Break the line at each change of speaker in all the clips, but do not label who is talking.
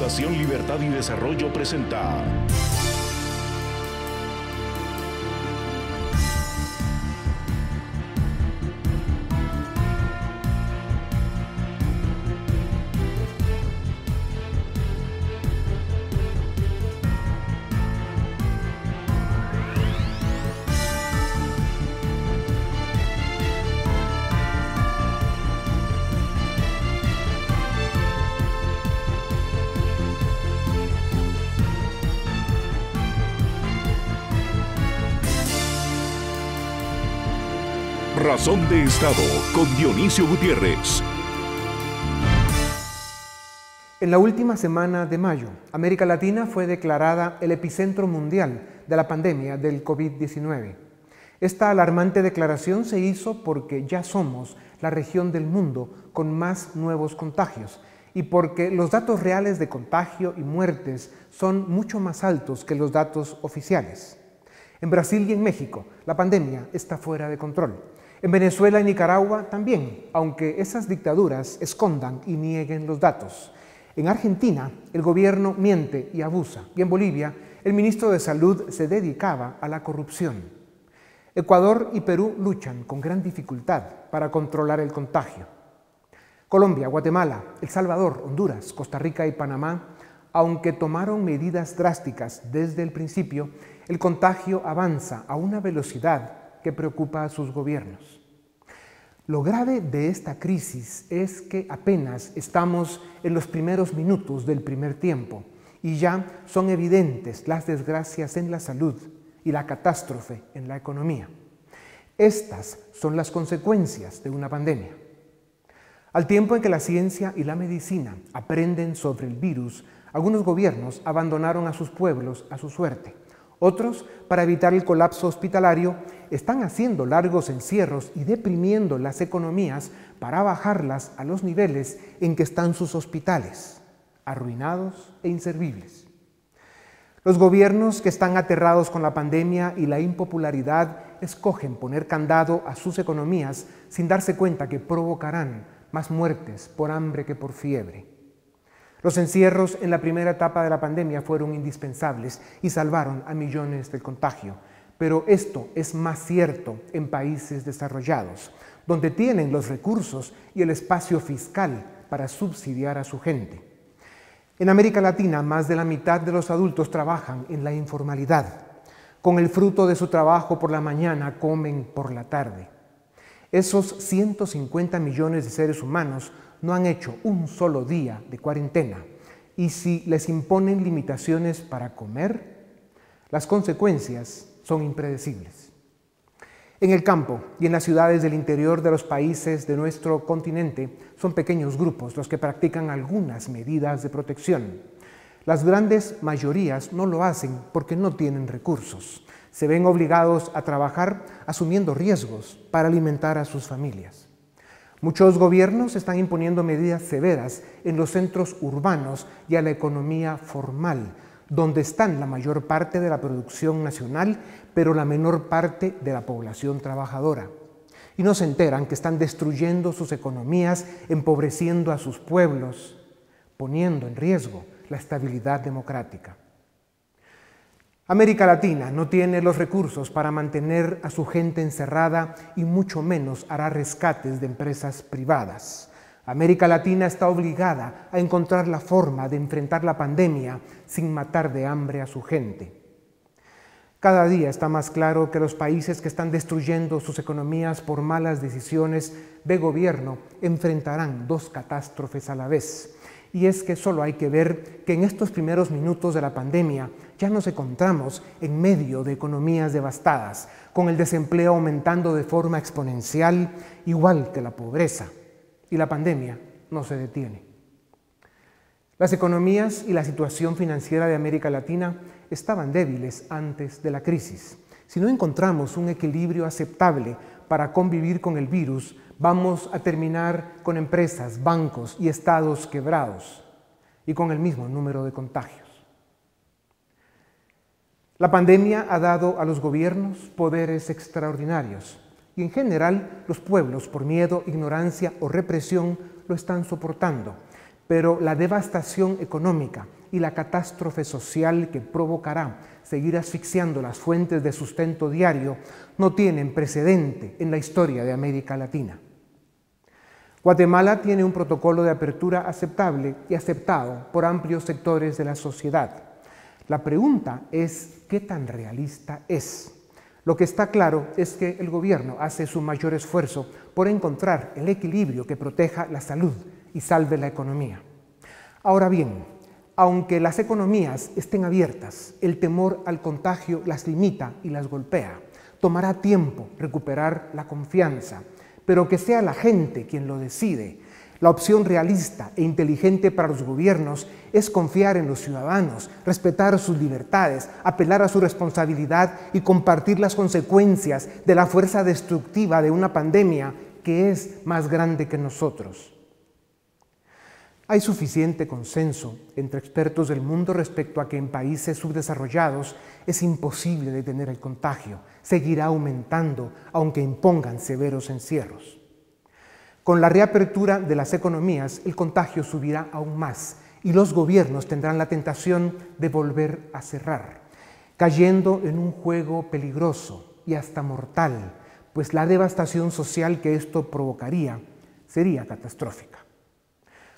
Fundación Libertad y Desarrollo presenta Razón de Estado con Dionisio Gutiérrez.
En la última semana de mayo, América Latina fue declarada el epicentro mundial de la pandemia del COVID-19. Esta alarmante declaración se hizo porque ya somos la región del mundo con más nuevos contagios y porque los datos reales de contagio y muertes son mucho más altos que los datos oficiales. En Brasil y en México, la pandemia está fuera de control. En Venezuela y Nicaragua también, aunque esas dictaduras escondan y nieguen los datos. En Argentina, el gobierno miente y abusa. Y en Bolivia, el ministro de Salud se dedicaba a la corrupción. Ecuador y Perú luchan con gran dificultad para controlar el contagio. Colombia, Guatemala, El Salvador, Honduras, Costa Rica y Panamá, aunque tomaron medidas drásticas desde el principio, el contagio avanza a una velocidad que preocupa a sus gobiernos. Lo grave de esta crisis es que apenas estamos en los primeros minutos del primer tiempo y ya son evidentes las desgracias en la salud y la catástrofe en la economía. Estas son las consecuencias de una pandemia. Al tiempo en que la ciencia y la medicina aprenden sobre el virus, algunos gobiernos abandonaron a sus pueblos a su suerte. Otros, para evitar el colapso hospitalario, están haciendo largos encierros y deprimiendo las economías para bajarlas a los niveles en que están sus hospitales, arruinados e inservibles. Los gobiernos que están aterrados con la pandemia y la impopularidad escogen poner candado a sus economías sin darse cuenta que provocarán más muertes por hambre que por fiebre. Los encierros en la primera etapa de la pandemia fueron indispensables y salvaron a millones del contagio. Pero esto es más cierto en países desarrollados, donde tienen los recursos y el espacio fiscal para subsidiar a su gente. En América Latina, más de la mitad de los adultos trabajan en la informalidad. Con el fruto de su trabajo por la mañana, comen por la tarde. Esos 150 millones de seres humanos no han hecho un solo día de cuarentena, y si les imponen limitaciones para comer, las consecuencias son impredecibles. En el campo y en las ciudades del interior de los países de nuestro continente son pequeños grupos los que practican algunas medidas de protección. Las grandes mayorías no lo hacen porque no tienen recursos. Se ven obligados a trabajar asumiendo riesgos para alimentar a sus familias. Muchos gobiernos están imponiendo medidas severas en los centros urbanos y a la economía formal, donde están la mayor parte de la producción nacional, pero la menor parte de la población trabajadora. Y no se enteran que están destruyendo sus economías, empobreciendo a sus pueblos, poniendo en riesgo la estabilidad democrática. América Latina no tiene los recursos para mantener a su gente encerrada y mucho menos hará rescates de empresas privadas. América Latina está obligada a encontrar la forma de enfrentar la pandemia sin matar de hambre a su gente. Cada día está más claro que los países que están destruyendo sus economías por malas decisiones de gobierno enfrentarán dos catástrofes a la vez. Y es que solo hay que ver que en estos primeros minutos de la pandemia ya nos encontramos en medio de economías devastadas, con el desempleo aumentando de forma exponencial, igual que la pobreza. Y la pandemia no se detiene. Las economías y la situación financiera de América Latina estaban débiles antes de la crisis. Si no encontramos un equilibrio aceptable para convivir con el virus, vamos a terminar con empresas, bancos y estados quebrados y con el mismo número de contagios. La pandemia ha dado a los gobiernos poderes extraordinarios y en general los pueblos, por miedo, ignorancia o represión, lo están soportando. pero la devastación económica y la catástrofe social que provocará seguir asfixiando las fuentes de sustento diario no tienen precedente en la historia de América Latina. Guatemala tiene un protocolo de apertura aceptable y aceptado por amplios sectores de la sociedad. La pregunta es, ¿qué tan realista es? Lo que está claro es que el gobierno hace su mayor esfuerzo por encontrar el equilibrio que proteja la salud y salve la economía. Ahora bien, aunque las economías estén abiertas, el temor al contagio las limita y las golpea. Tomará tiempo recuperar la confianza, pero que sea la gente quien lo decide. La opción realista e inteligente para los gobiernos es confiar en los ciudadanos, respetar sus libertades, apelar a su responsabilidad y compartir las consecuencias de la fuerza destructiva de una pandemia que es más grande que nosotros. Hay suficiente consenso entre expertos del mundo respecto a que en países subdesarrollados es imposible detener el contagio. Seguirá aumentando, aunque impongan severos encierros. Con la reapertura de las economías, el contagio subirá aún más y los gobiernos tendrán la tentación de volver a cerrar, cayendo en un juego peligroso y hasta mortal, pues la devastación social que esto provocaría sería catastrófica.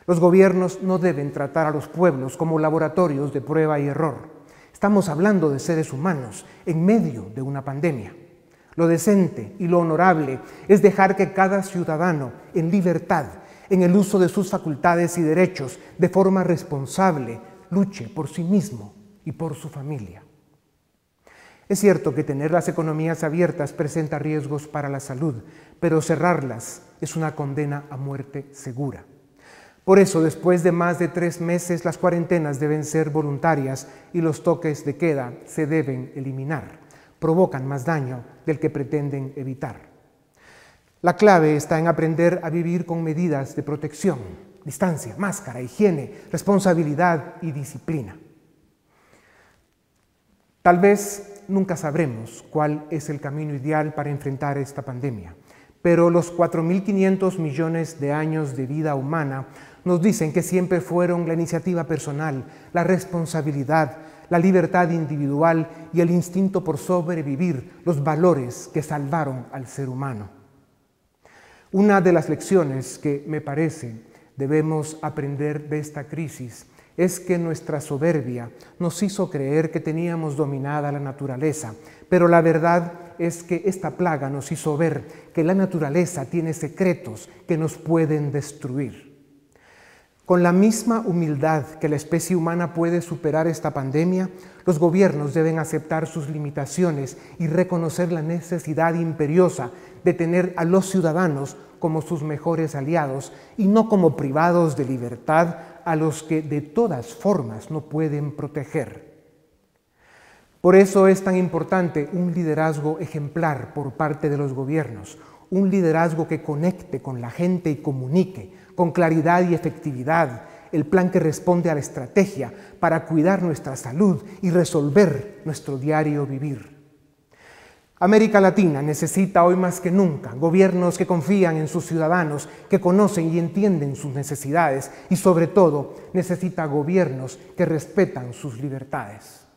Los gobiernos no deben tratar a los pueblos como laboratorios de prueba y error. Estamos hablando de seres humanos en medio de una pandemia. Lo decente y lo honorable es dejar que cada ciudadano, en libertad, en el uso de sus facultades y derechos, de forma responsable, luche por sí mismo y por su familia. Es cierto que tener las economías abiertas presenta riesgos para la salud, pero cerrarlas es una condena a muerte segura. Por eso, después de más de 3 meses, las cuarentenas deben ser voluntarias y los toques de queda se deben eliminar. Provocan más daño del que pretenden evitar. La clave está en aprender a vivir con medidas de protección, distancia, máscara, higiene, responsabilidad y disciplina. Tal vez nunca sabremos cuál es el camino ideal para enfrentar esta pandemia, pero los 4.500 millones de años de vida humana nos dicen que siempre fueron la iniciativa personal, la responsabilidad, la libertad individual y el instinto por sobrevivir, los valores que salvaron al ser humano. Una de las lecciones que, me parece, debemos aprender de esta crisis es que nuestra soberbia nos hizo creer que teníamos dominada la naturaleza, pero la verdad es que esta plaga nos hizo ver que la naturaleza tiene secretos que nos pueden destruir. Con la misma humildad que la especie humana puede superar esta pandemia, los gobiernos deben aceptar sus limitaciones y reconocer la necesidad imperiosa de tener a los ciudadanos como sus mejores aliados y no como privados de libertad a los que de todas formas no pueden proteger. Por eso es tan importante un liderazgo ejemplar por parte de los gobiernos, un liderazgo que conecte con la gente y comunique con claridad y efectividad el plan que responde a la estrategia para cuidar nuestra salud y resolver nuestro diario vivir. América Latina necesita hoy más que nunca gobiernos que confían en sus ciudadanos, que conocen y entienden sus necesidades y sobre todo necesita gobiernos que respetan sus libertades.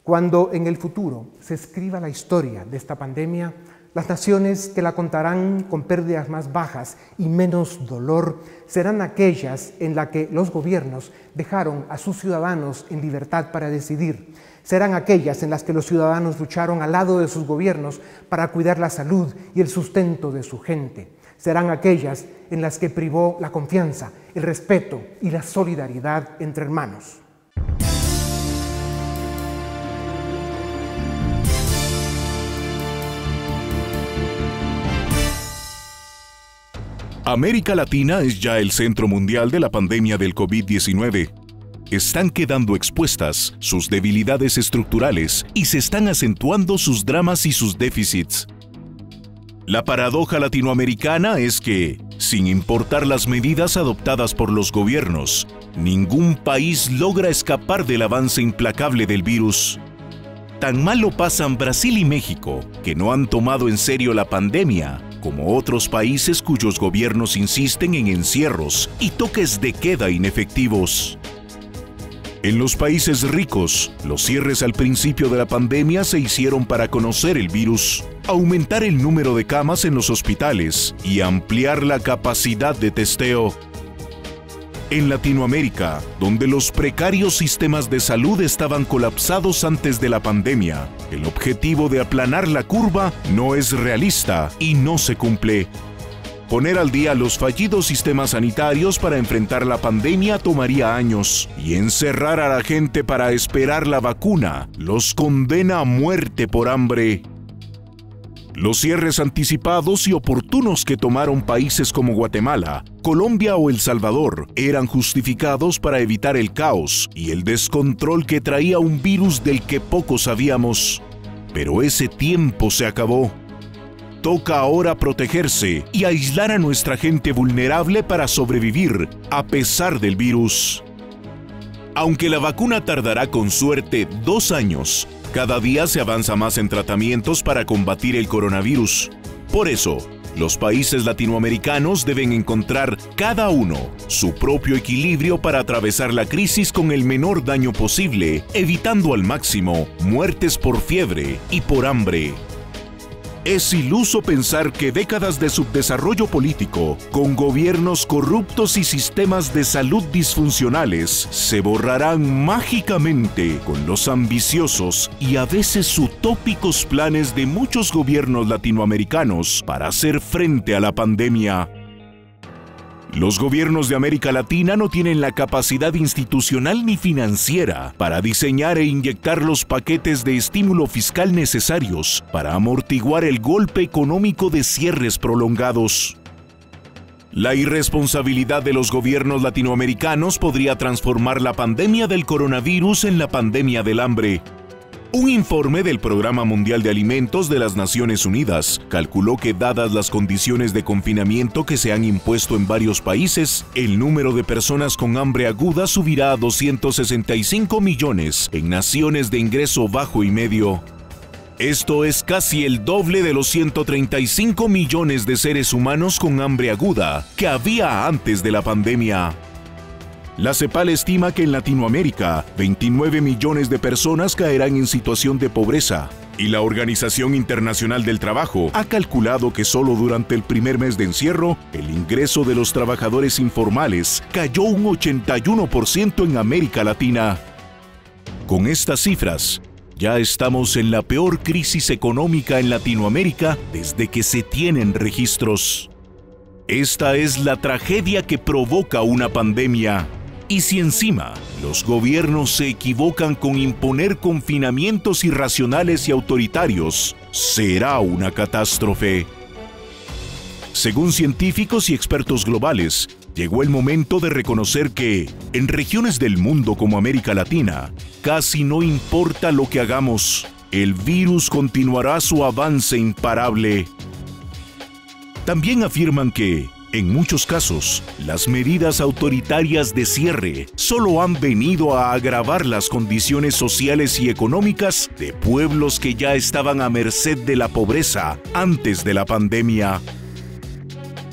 Cuando en el futuro se escriba la historia de esta pandemia, las naciones que la contarán con pérdidas más bajas y menos dolor serán aquellas en las que los gobiernos dejaron a sus ciudadanos en libertad para decidir. Serán aquellas en las que los ciudadanos lucharon al lado de sus gobiernos para cuidar la salud y el sustento de su gente. Serán aquellas en las que privó la confianza, el respeto y la solidaridad entre hermanos.
América Latina es ya el centro mundial de la pandemia del COVID-19. Están quedando expuestas sus debilidades estructurales y se están acentuando sus dramas y sus déficits. La paradoja latinoamericana es que, sin importar las medidas adoptadas por los gobiernos, ningún país logra escapar del avance implacable del virus. Tan mal lo pasan Brasil y México, que no han tomado en serio la pandemia, como otros países cuyos gobiernos insisten en encierros y toques de queda inefectivos. En los países ricos, los cierres al principio de la pandemia se hicieron para conocer el virus, aumentar el número de camas en los hospitales y ampliar la capacidad de testeo. En Latinoamérica, donde los precarios sistemas de salud estaban colapsados antes de la pandemia, el objetivo de aplanar la curva no es realista y no se cumple. Poner al día los fallidos sistemas sanitarios para enfrentar la pandemia tomaría años, y encerrar a la gente para esperar la vacuna los condena a muerte por hambre. Los cierres anticipados y oportunos que tomaron países como Guatemala, Colombia o El Salvador eran justificados para evitar el caos y el descontrol que traía un virus del que poco sabíamos. Pero ese tiempo se acabó. Toca ahora protegerse y aislar a nuestra gente vulnerable para sobrevivir a pesar del virus. Aunque la vacuna tardará con suerte 2 años, cada día se avanza más en tratamientos para combatir el coronavirus. Por eso, los países latinoamericanos deben encontrar cada uno su propio equilibrio para atravesar la crisis con el menor daño posible, evitando al máximo muertes por fiebre y por hambre. Es iluso pensar que décadas de subdesarrollo político, con gobiernos corruptos y sistemas de salud disfuncionales, se borrarán mágicamente con los ambiciosos y a veces utópicos planes de muchos gobiernos latinoamericanos para hacer frente a la pandemia. Los gobiernos de América Latina no tienen la capacidad institucional ni financiera para diseñar e inyectar los paquetes de estímulo fiscal necesarios para amortiguar el golpe económico de cierres prolongados. La irresponsabilidad de los gobiernos latinoamericanos podría transformar la pandemia del coronavirus en la pandemia del hambre. Un informe del Programa Mundial de Alimentos de las Naciones Unidas calculó que, dadas las condiciones de confinamiento que se han impuesto en varios países, el número de personas con hambre aguda subirá a 265 millones en naciones de ingreso bajo y medio. Esto es casi el doble de los 135 millones de seres humanos con hambre aguda que había antes de la pandemia. La CEPAL estima que en Latinoamérica, 29 millones de personas caerán en situación de pobreza, y la Organización Internacional del Trabajo ha calculado que solo durante el primer mes de encierro, el ingreso de los trabajadores informales cayó un 81% en América Latina. Con estas cifras, ya estamos en la peor crisis económica en Latinoamérica desde que se tienen registros. Esta es la tragedia que provoca una pandemia. Y si encima los gobiernos se equivocan con imponer confinamientos irracionales y autoritarios, será una catástrofe. Según científicos y expertos globales, llegó el momento de reconocer que, en regiones del mundo como América Latina, casi no importa lo que hagamos, el virus continuará su avance imparable. También afirman que, en muchos casos, las medidas autoritarias de cierre solo han venido a agravar las condiciones sociales y económicas de pueblos que ya estaban a merced de la pobreza antes de la pandemia.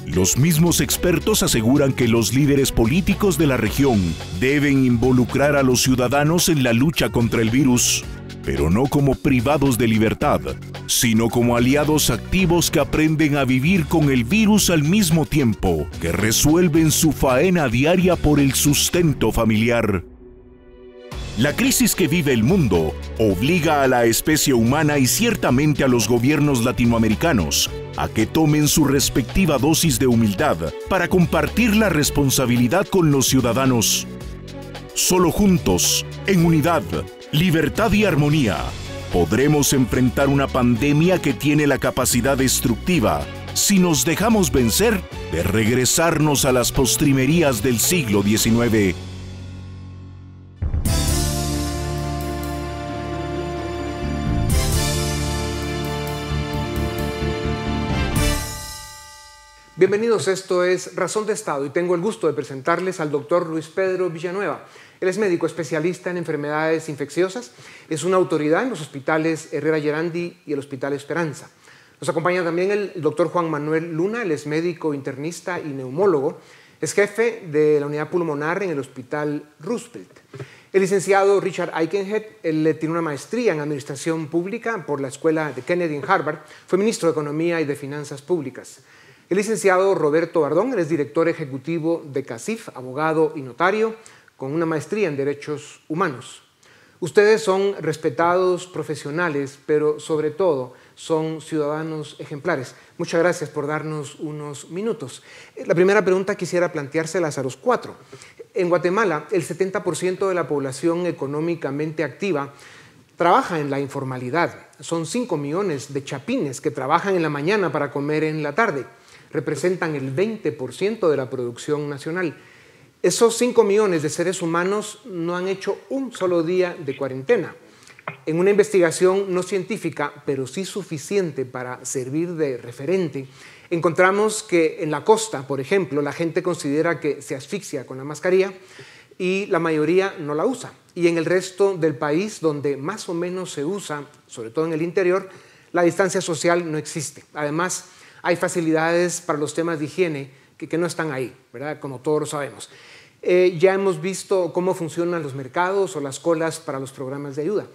Los mismos expertos aseguran que los líderes políticos de la región deben involucrar a los ciudadanos en la lucha contra el virus, pero no como privados de libertad, sino como aliados activos que aprenden a vivir con el virus al mismo tiempo que resuelven su faena diaria por el sustento familiar. La crisis que vive el mundo obliga a la especie humana y ciertamente a los gobiernos latinoamericanos a que tomen su respectiva dosis de humildad para compartir la responsabilidad con los ciudadanos. Solo juntos, en unidad, libertad y armonía, podremos enfrentar una pandemia que tiene la capacidad destructiva, si nos dejamos vencer, de regresarnos a las postrimerías del siglo XIX.
Bienvenidos, esto es Razón de Estado y tengo el gusto de presentarles al doctor Luis Pedro Villanueva. Él es médico especialista en enfermedades infecciosas, es una autoridad en los hospitales Herrera Gerandi y el Hospital Esperanza. Nos acompaña también el doctor Juan Manuel Luna, él es médico internista y neumólogo, es jefe de la unidad pulmonar en el Hospital Roosevelt. El licenciado Richard Aikenhead, él tiene una maestría en Administración Pública por la Escuela de Kennedy en Harvard, fue ministro de Economía y de Finanzas Públicas. El licenciado Roberto Bardón, él es director ejecutivo de CACIF, abogado y notario, con una maestría en Derechos Humanos. Ustedes son respetados profesionales, pero sobre todo son ciudadanos ejemplares. Muchas gracias por darnos unos minutos. La primera pregunta quisiera planteárselas a los cuatro. En Guatemala, el 70% de la población económicamente activa trabaja en la informalidad. Son 5 millones de chapines que trabajan en la mañana para comer en la tarde. Representan el 20% de la producción nacional. Esos 5 millones de seres humanos no han hecho un solo día de cuarentena. En una investigación no científica, pero sí suficiente para servir de referente, encontramos que en la costa, por ejemplo, la gente considera que se asfixia con la mascarilla y la mayoría no la usa. Y en el resto del país, donde más o menos se usa, sobre todo en el interior, la distancia social no existe. Además, hay facilidades para los temas de higiene que no están ahí, ¿verdad? Como todos lo sabemos. Ya hemos visto cómo funcionan los mercados o las colas para los programas de ayuda.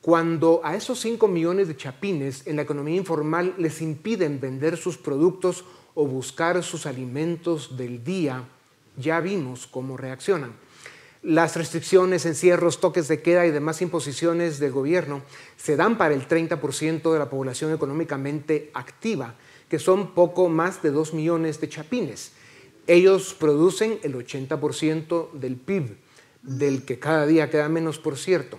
Cuando a esos 5 millones de chapines en la economía informal les impiden vender sus productos o buscar sus alimentos del día, ya vimos cómo reaccionan. Las restricciones, encierros, toques de queda y demás imposiciones del gobierno se dan para el 30% de la población económicamente activa, que son poco más de 2 millones de chapines. Ellos producen el 80% del PIB, del que cada día queda menos, por cierto.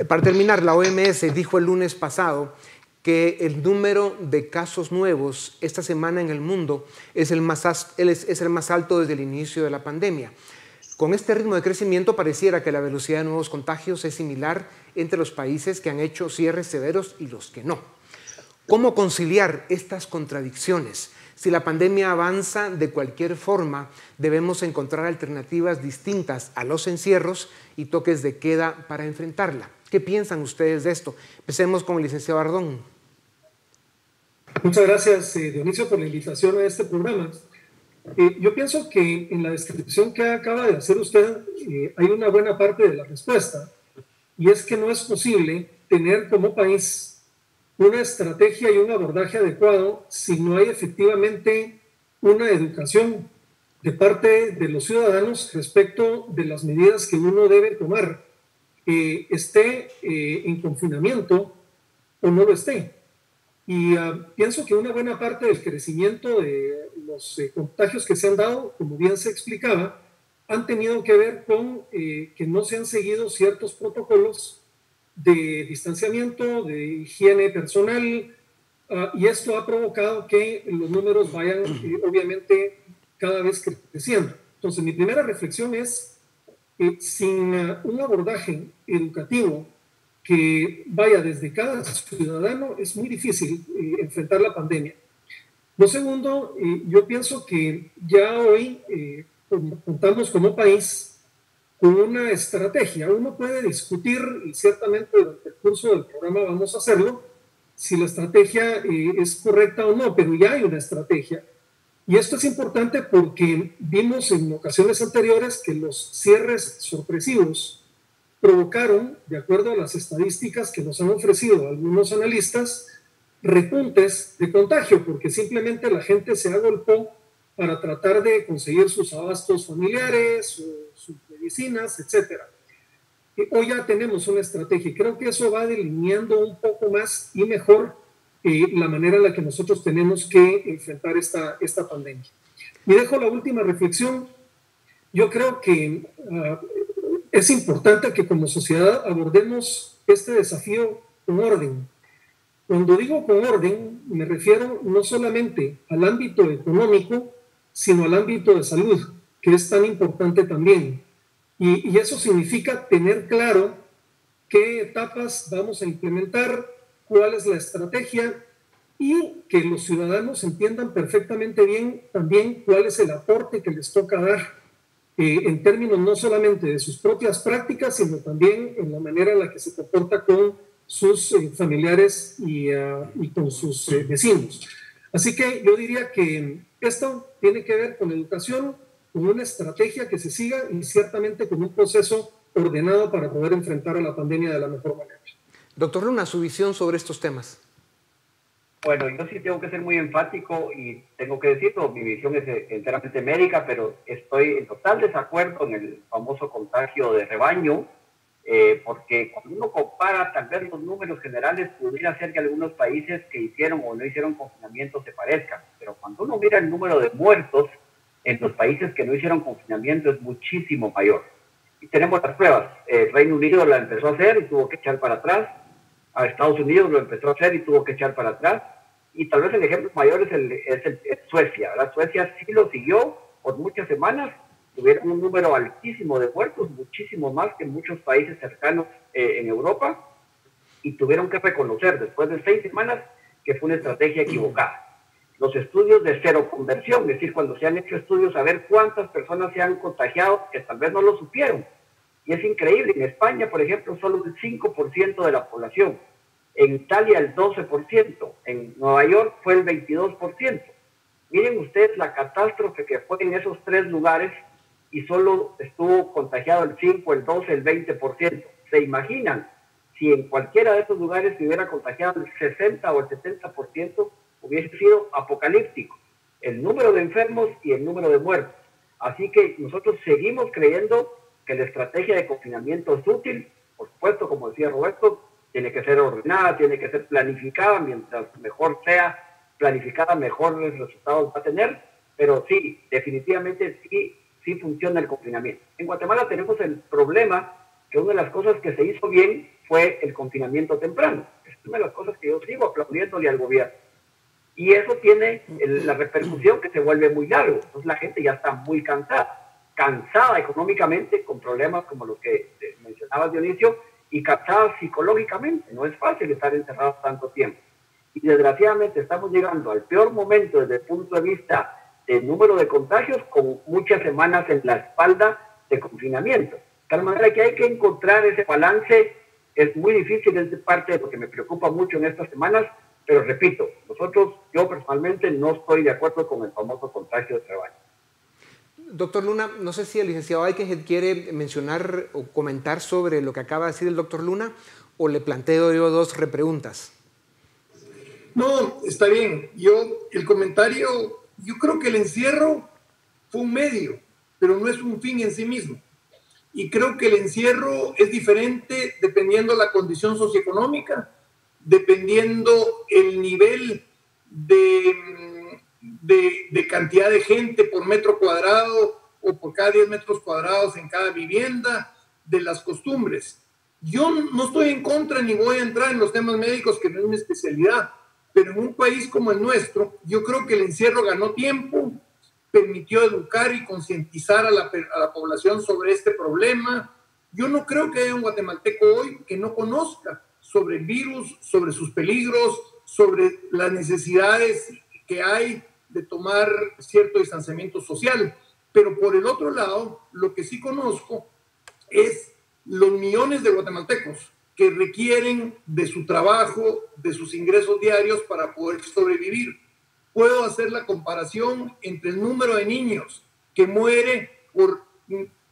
Para terminar, la OMS dijo el lunes pasado que el número de casos nuevos esta semana en el mundo es el más alto desde el inicio de la pandemia. Con este ritmo de crecimiento pareciera que la velocidad de nuevos contagios es similar entre los países que han hecho cierres severos y los que no. ¿Cómo conciliar estas contradicciones? Si la pandemia avanza de cualquier forma, debemos encontrar alternativas distintas a los encierros y toques de queda para enfrentarla. ¿Qué piensan ustedes de esto? Empecemos con el licenciado Bardón.
Muchas gracias, Dionisio, por la invitación a este programa. Yo pienso que en la descripción que acaba de hacer usted hay una buena parte de la respuesta, y es que no es posible tener como país una estrategia y un abordaje adecuado si no hay efectivamente una educación de parte de los ciudadanos respecto de las medidas que uno debe tomar, esté en confinamiento o no lo esté. Y pienso que una buena parte del crecimiento de los contagios que se han dado, como bien se explicaba, han tenido que ver con que no se han seguido ciertos protocolos de distanciamiento, de higiene personal, y esto ha provocado que los números vayan obviamente cada vez creciendo. Entonces, mi primera reflexión es, sin un abordaje educativo que vaya desde cada ciudadano, es muy difícil enfrentar la pandemia. Lo segundo, yo pienso que ya hoy contamos como país con una estrategia. Uno puede discutir, y ciertamente durante el curso del programa vamos a hacerlo, si la estrategia es correcta o no, pero ya hay una estrategia. Y esto es importante porque vimos en ocasiones anteriores que los cierres sorpresivos provocaron, de acuerdo a las estadísticas que nos han ofrecido algunos analistas, repuntes de contagio, porque simplemente la gente se agolpó para tratar de conseguir sus abastos familiares, sus medicinas, etc. Hoy ya tenemos una estrategia y creo que eso va delineando un poco más y mejor la manera en la que nosotros tenemos que enfrentar esta pandemia. Y dejo la última reflexión. Yo creo que es importante que como sociedad abordemos este desafío con orden. Cuando digo con orden, me refiero no solamente al ámbito económico, sino al ámbito de salud, que es tan importante también. Y eso significa tener claro qué etapas vamos a implementar, cuál es la estrategia, y que los ciudadanos entiendan perfectamente bien también cuál es el aporte que les toca dar en términos no solamente de sus propias prácticas, sino también en la manera en la que se comporta con sus familiares y con sus vecinos. Así que yo diría que esto tiene que ver con educación, con una estrategia que se siga y ciertamente con un proceso ordenado para poder enfrentar a la pandemia de la mejor manera.
Doctor Luna, su visión sobre estos temas.
Bueno, yo sí tengo que ser muy enfático y tengo que decirlo, mi visión es enteramente médica, pero estoy en total desacuerdo en el famoso contagio de rebaño, porque cuando uno compara tal vez los números generales, pudiera ser que algunos países que hicieron o no hicieron confinamiento se parezcan, pero cuando uno mira el número de muertos en los países que no hicieron confinamiento es muchísimo mayor. Y tenemos las pruebas. El Reino Unido la empezó a hacer y tuvo que echar para atrás. A Estados Unidos lo empezó a hacer y tuvo que echar para atrás. Y tal vez el ejemplo mayor es Suecia, ¿verdad? Suecia sí lo siguió por muchas semanas. Tuvieron un número altísimo de muertos, muchísimo más que muchos países cercanos en Europa. Y tuvieron que reconocer después de 6 semanas que fue una estrategia equivocada. Los estudios de cero conversión, es decir, cuando se han hecho estudios a ver cuántas personas se han contagiado, que tal vez no lo supieron. Y es increíble, en España, por ejemplo, solo el 5% de la población, en Italia el 12%, en Nueva York fue el 22%. Miren ustedes la catástrofe que fue en esos 3 lugares y solo estuvo contagiado el 5, el 12, el 20%. ¿Se imaginan? Si en cualquiera de esos lugares se hubiera contagiado el 60 o el 70%, hubiese sido apocalíptico el número de enfermos y el número de muertos. Así que nosotros seguimos creyendo que la estrategia de confinamiento es útil. Por supuesto, como decía Roberto, tiene que ser ordenada, tiene que ser planificada. Mientras mejor sea planificada, mejores resultados va a tener. Pero sí, definitivamente sí funciona el confinamiento. En Guatemala tenemos el problema que una de las cosas que se hizo bien fue el confinamiento temprano. Es una de las cosas que yo sigo aplaudiéndole al gobierno. Y eso tiene la repercusión que se vuelve muy largo. Entonces la gente ya está muy cansada económicamente, con problemas como los que mencionabas, Dionisio, y cansada psicológicamente. No es fácil estar encerrados tanto tiempo. Y desgraciadamente estamos llegando al peor momento desde el punto de vista del número de contagios, con muchas semanas en la espalda de confinamiento. De tal manera que hay que encontrar ese balance. Es muy difícil, es parte de lo que me preocupa mucho en estas semanas. Pero repito, yo personalmente no estoy de acuerdo con el famoso contagio de rebaño.
Doctor Luna, no sé si el licenciado Aikenhead quiere mencionar o comentar sobre lo que acaba de decir el doctor Luna, o le planteo yo 2 repreguntas.
No, está bien. El comentario, yo creo que el encierro fue un medio, pero no es un fin en sí mismo. Y creo que el encierro es diferente dependiendo la condición socioeconómica, dependiendo el nivel de cantidad de gente por metro cuadrado o por cada 10 metros cuadrados en cada vivienda, de las costumbres. Yo no estoy en contra ni voy a entrar en los temas médicos, que no es mi especialidad, pero en un país como el nuestro, yo creo que el encierro ganó tiempo, permitió educar y concientizar a la población sobre este problema. Yo no creo que haya un guatemalteco hoy que no conozca sobre el virus, sobre sus peligros, sobre las necesidades que hay de tomar cierto distanciamiento social. Pero por el otro lado, lo que sí conozco es los millones de guatemaltecos que requieren de su trabajo, de sus ingresos diarios para poder sobrevivir. Puedo hacer la comparación entre el número de niños que muere por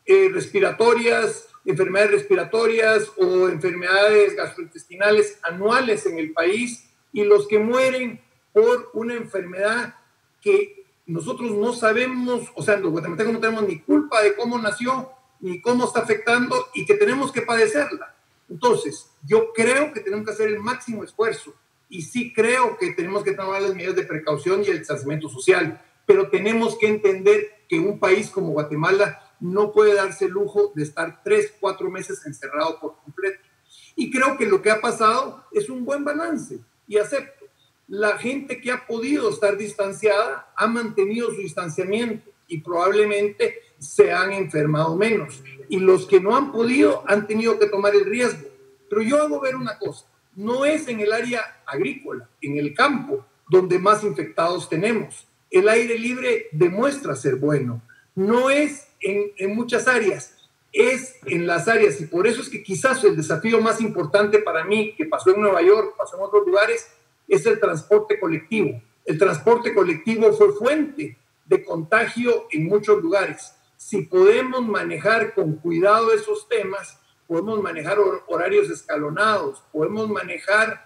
enfermedades respiratorias o enfermedades gastrointestinales anuales en el país, y los que mueren por una enfermedad que nosotros no sabemos, o sea, los guatemaltecos no tenemos ni culpa de cómo nació, ni cómo está afectando, y que tenemos que padecerla. Entonces, yo creo que tenemos que hacer el máximo esfuerzo, y sí creo que tenemos que tomar las medidas de precaución y el distanciamiento social, pero tenemos que entender que un país como Guatemala no puede darse el lujo de estar 3-4 meses encerrado por completo. Y creo que lo que ha pasado es un buen balance, y acepto. La gente que ha podido estar distanciada ha mantenido su distanciamiento y probablemente se han enfermado menos. Y los que no han podido han tenido que tomar el riesgo. Pero yo hago ver una cosa, no es en el área agrícola, en el campo, donde más infectados tenemos. El aire libre demuestra ser bueno. No es en muchas áreas. es en las áreas, y por eso es que quizás el desafío más importante para mí, que pasó en Nueva York, pasó en otros lugares, es el transporte colectivo. El transporte colectivo fue fuente de contagio en muchos lugares. Si podemos manejar con cuidado esos temas, podemos manejar horarios escalonados, podemos manejar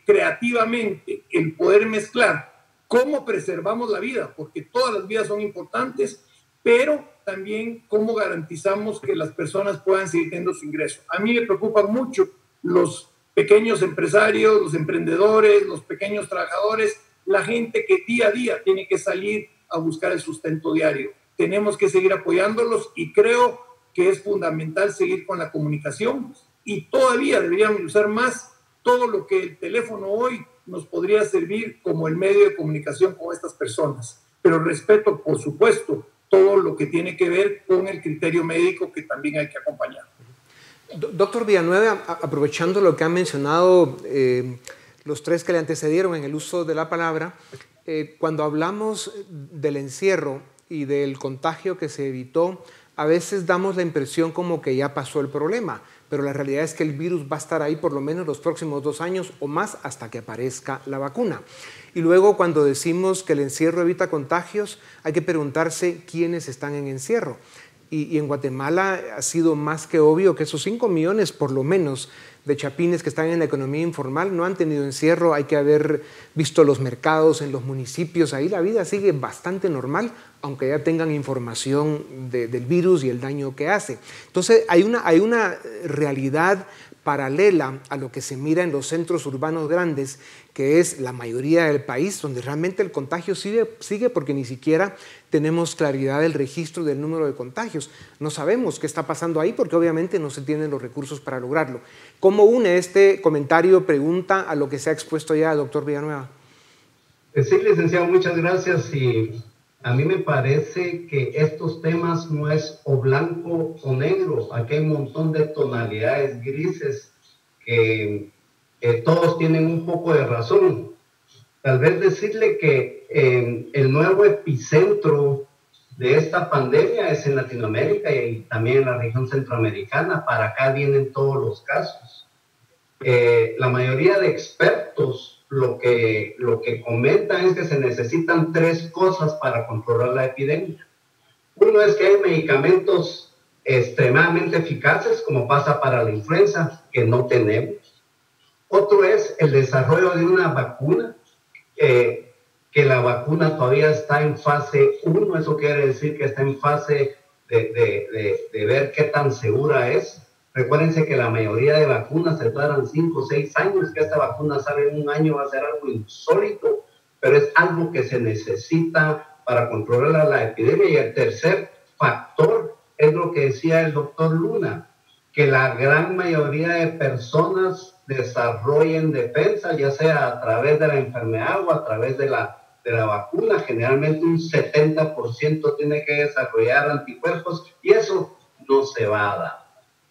creativamente el poder mezclar cómo preservamos la vida, porque todas las vidas son importantes, pero también cómo garantizamos que las personas puedan seguir teniendo su ingreso. A mí me preocupan mucho los pequeños empresarios, los emprendedores, los pequeños trabajadores, la gente que día a día tiene que salir a buscar el sustento diario. Tenemos que seguir apoyándolos y creo que es fundamental seguir con la comunicación y todavía deberíamos usar más todo lo que el teléfono hoy nos podría servir como el medio de comunicación con estas personas. Pero respeto, por supuesto, todo lo que tiene que ver con el criterio médico que también hay que acompañar.
Doctor Villanueva, aprovechando lo que han mencionado los tres que le antecedieron en el uso de la palabra, cuando hablamos del encierro y del contagio que se evitó, a veces damos la impresión como que ya pasó el problema, pero la realidad es que el virus va a estar ahí por lo menos los próximos 2 años o más hasta que aparezca la vacuna. Y luego cuando decimos que el encierro evita contagios, hay que preguntarse quiénes están en encierro. Y en Guatemala ha sido más que obvio que esos 5 millones, por lo menos, de chapines que están en la economía informal no han tenido encierro. Hay que haber visto los mercados en los municipios. Ahí la vida sigue bastante normal, aunque ya tengan información del virus y el daño que hace. Entonces, hay una realidad paralela a lo que se mira en los centros urbanos grandes, que es la mayoría del país, donde realmente el contagio sigue porque ni siquiera tenemos claridad del registro del número de contagios. No sabemos qué está pasando ahí porque obviamente no se tienen los recursos para lograrlo. ¿Cómo une este comentario, pregunta, a lo que se ha expuesto ya, doctor Villanueva?
Sí, licenciado, muchas gracias. Y a mí me parece que estos temas no es o blanco o negro. Aquí hay un montón de tonalidades grises que todos tienen un poco de razón. Tal vez decirle que el nuevo epicentro de esta pandemia es en Latinoamérica y también en la región centroamericana. Para acá vienen todos los casos. La mayoría de expertos lo que comentan es que se necesitan 3 cosas para controlar la epidemia. Uno es que hay medicamentos extremadamente eficaces, como pasa para la influenza, que no tenemos. Otro es el desarrollo de una vacuna, que la vacuna todavía está en fase 1, eso quiere decir que está en fase de ver qué tan segura es. Recuérdense que la mayoría de vacunas se tardan 5 o 6 años, que esta vacuna sale en 1 año va a ser algo insólito, pero es algo que se necesita para controlar la epidemia. Y el tercer factor es lo que decía el doctor Luna, que la gran mayoría de personas desarrollen defensa, ya sea a través de la enfermedad o a través de la vacuna. Generalmente un 70% tiene que desarrollar anticuerpos y eso no se va a dar.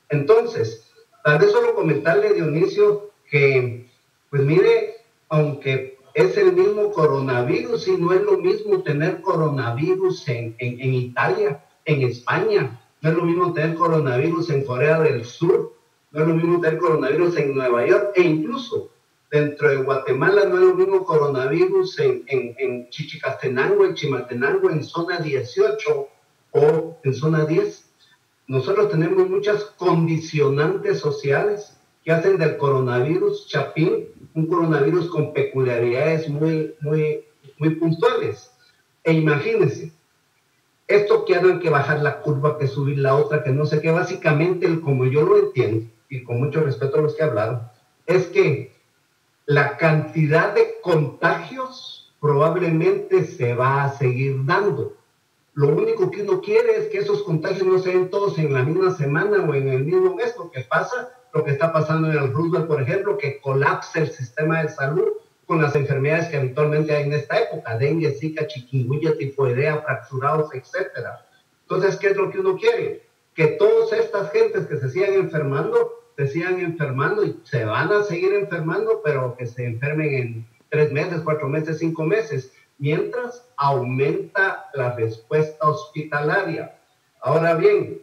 Entonces, tal vez solo comentarle, Dionisio, que, pues mire, aunque es el mismo coronavirus y no es lo mismo tener coronavirus en Italia, en España, no es lo mismo tener coronavirus en Corea del Sur, no es lo mismo tener coronavirus en Nueva York, e incluso dentro de Guatemala no es lo mismo coronavirus en Chichicastenango, en Chimaltenango, en zona 18 o en zona 10. Nosotros tenemos muchas condicionantes sociales que hacen del coronavirus chapín un coronavirus con peculiaridades muy puntuales. E imagínense, esto que hagan que bajar la curva, que subir la otra, que no sé qué, básicamente, como yo lo entiendo, y con mucho respeto a los que hablaron, es que la cantidad de contagios probablemente se va a seguir dando. Lo único que uno quiere es que esos contagios no se den todos en la misma semana o en el mismo mes. Lo que pasa, lo que está pasando en el Roosevelt, por ejemplo, que colapse el sistema de salud con las enfermedades que habitualmente hay en esta época, dengue, zika, chikungunya, tifoidea, fracturados, etc. Entonces, ¿qué es lo que uno quiere? Que todas estas gentes que se sigan enfermando y se van a seguir enfermando, pero que se enfermen en 3 meses, 4 meses, 5 meses, mientras aumenta la respuesta hospitalaria. Ahora bien,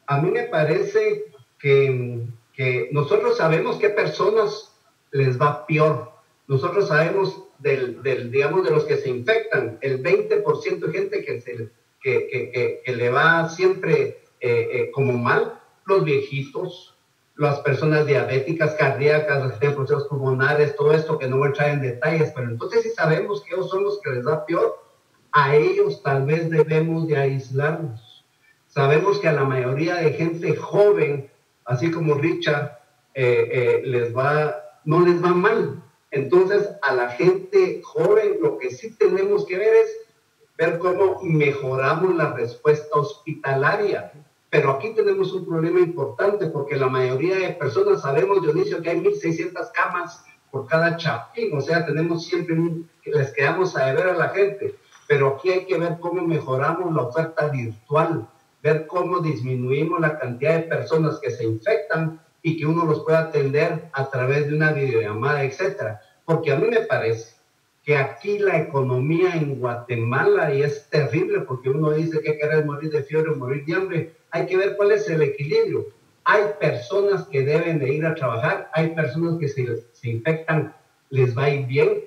A mí me parece que nosotros sabemos qué personas les va peor. Nosotros sabemos digamos, de los que se infectan, el 20% de gente que le va siempre como mal, los viejitos, las personas diabéticas, cardíacas, las que tienen procesos pulmonares, todo esto que no voy a entrar en detalles, pero entonces si sabemos que ellos son los que les va peor, a ellos tal vez debemos de aislarnos. Sabemos que a la mayoría de gente joven, así como Richard, no les va mal. Entonces, a la gente joven lo que sí tenemos que ver es ver cómo mejoramos la respuesta hospitalaria. Pero aquí tenemos un problema importante porque la mayoría de personas sabemos, Dionisio, que hay 1.600 camas por cada chapín. O sea, tenemos siempre, les quedamos a deber a la gente. Pero aquí hay que ver cómo mejoramos la oferta virtual, ver cómo disminuimos la cantidad de personas que se infectan y que uno los pueda atender a través de una videollamada, etcétera. Porque a mí me parece que aquí la economía en Guatemala, y es terrible porque uno dice que querés morir de fiebre o morir de hambre, hay que ver cuál es el equilibrio. Hay personas que deben de ir a trabajar, hay personas que se infectan, les va a ir bien.